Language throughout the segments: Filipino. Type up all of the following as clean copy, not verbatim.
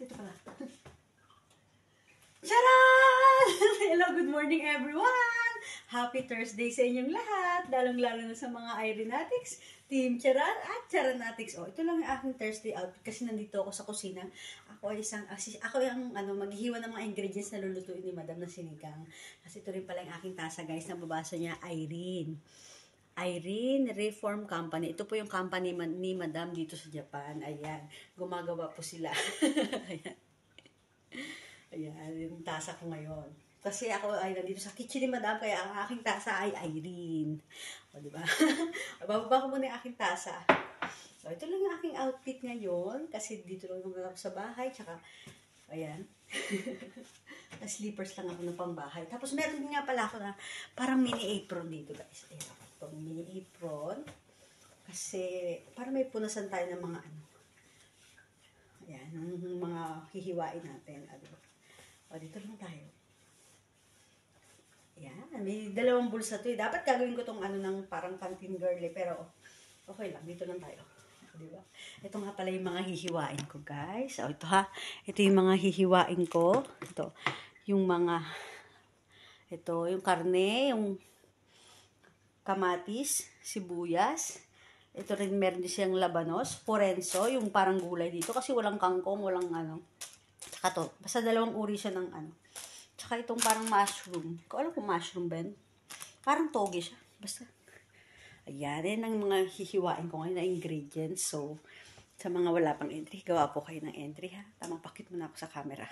Dito pala. Charan! Hello, good morning everyone! Happy Thursday sa inyong lahat, lalong-lalo na sa mga Irenatics, Team Charan at Charanatics. Oh, ito lang yung aking Thursday outfit kasi nandito ako sa kusina. Ako yung maghihiwa ng mga ingredients na lulutuin ni Madam na sinigang. Kasi ito rin pala yung aking tasa, guys, na babasa niya, Irene Reform Company. Ito po yung company ni Madam dito sa Japan. Ayan, gumagawa po sila. Ayan. Ayan, yung tasa ko ngayon. Kasi ako ay nandito sa kitchen ni Madam, kaya ang aking tasa ay Irene. O, diba? Bababa ko muna yung aking tasa. So, ito lang yung aking outfit ngayon. Kasi dito lang naman ako sa bahay. Tsaka, ayan. Slippers lang ako ng pambahay. Tapos, meron nga pala ako na parang mini apron dito, guys. Ayan, itong mini apron. Kasi, parang may punasan tayo ng mga ayan, ng mga hihiwain natin. O, dito lang tayo. Ayan, may dalawang bulsa to eh. Dapat gagawin ko tong ng parang canteen girly, pero okay lang, dito lang tayo. Diba? Ito nga pala yung mga hihiwain ko, guys. O, ito ha. Ito yung mga hihiwain ko. Ito, yung yung karne, yung kamatis, sibuyas. Ito rin meron din siyang labanos, porenso, yung parang gulay dito. Kasi walang kangkong, walang Tsaka to, basta dalawang uri siya ng Tsaka itong parang mushroom. Kung alam kung mushroom ba yun? Parang toge siya. Basta. Ayan, yan ang mga hihiwain ko ngayon na ingredients. So, sa mga wala pang entry, gawa po kayo ng entry ha. Tamang pakit muna ako sa camera.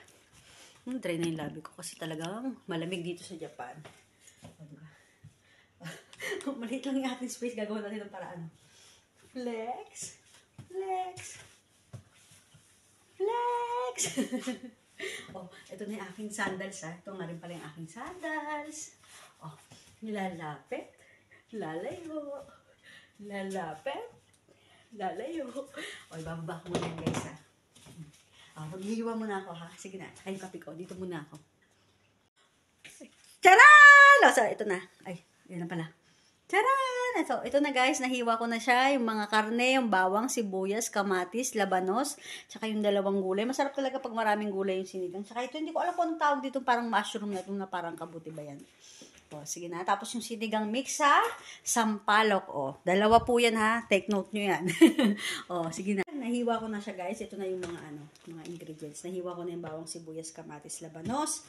Dry na yung labi ko kasi talagang malamig dito sa Japan. Maliit lang yung ating space. Gagawa natin ng paraan. Flex. Flex. Flex. Oh, ito na yung aking sandals ha. Ito nga rin pala yung aking sandals. Oh, nilalapit. Lalayo. Lalapit. Lalayo. O, ibababa ko muna yan, guys ha. Oh, maghihiwa muna ako ha. Sige na. Ay, yung kape ko. Dito muna ako. Charan! Oh, sorry, ito na. Ay, yan na pala. Charan! So, ito na guys, nahiwa ko na siya. Yung mga karne, yung bawang, sibuyas, kamatis, labanos, tsaka yung dalawang gulay. Masarap talaga pag maraming gulay yung sinigang. Tsaka ito, hindi ko alam kung anong tawag dito, parang mushroom na ito na parang kabuti ba yan. O, sige na. Tapos yung sinigang mix ha, sampalok. O, dalawa po yan ha. Take note nyo yan. O, sige na. Nahiwa ko na siya guys. Ito na yung mga ingredients. Nahiwa ko na yung bawang, sibuyas, kamatis, labanos,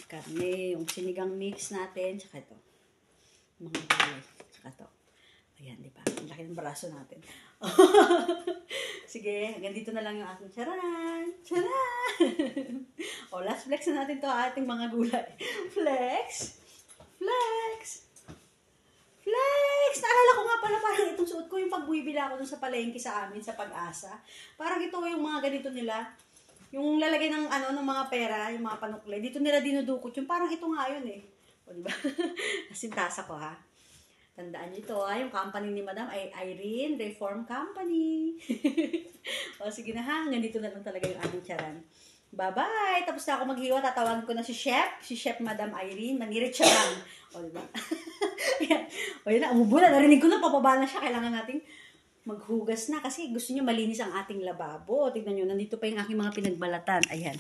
karne, yung sinigang mix natin, tsaka ito. Mga gulay. Tsaka ito. Ayan, di ba? Ang laki ng braso natin. Sige, hanggang dito na lang yung ating charan! Charan! O, last flex na natin to ating mga gulay. Flex! Flex! Flex! Naalala ko nga pala parang itong suot ko yung pagbibila ako dun sa palengke sa amin, sa Pag-asa. Parang ito yung mga ganito nila. Yung lalagay ng ng mga pera, yung mga panukle. Dito nila dinudukot. Yung parang ito nga yun eh. O, diba? Kasintasa ko ha. Tandaan nyo ito ha. Yung company ni Madam ay Irene Reform Company. O, sige na ha. Hanggang dito na lang talaga yung ating charan. Bye-bye! Tapos na ako maghiwa. Tatawagin ko na si Chef Madam Irene. Manirit siya lang. O, diba? Ayan. O, yun na. Umubo na. Narinig ko na. Papaba na siya. Kailangan nating maghugas na. Kasi gusto nyo malinis ang ating lababo. Tignan nyo. Nandito pa yung aking mga pinagbalatan. Ayan.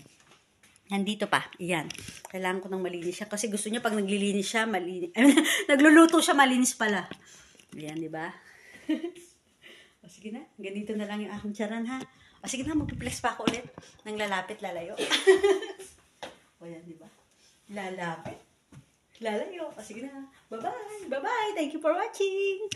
Nandito pa. Ayan. Kailangan ko nang malinis siya. Kasi gusto niya pag naglilinis siya, malinis. Nagluluto siya, malinis pala. Ayan, diba? O, sige na. Ganito na lang yung aking charan ha. O, sige na. Magpiplex pa ako ulit. Nang lalapit, lalayo. O, yan, diba? Lalapit. Lalayo. O, sige na. Bye-bye. Bye-bye. Thank you for watching.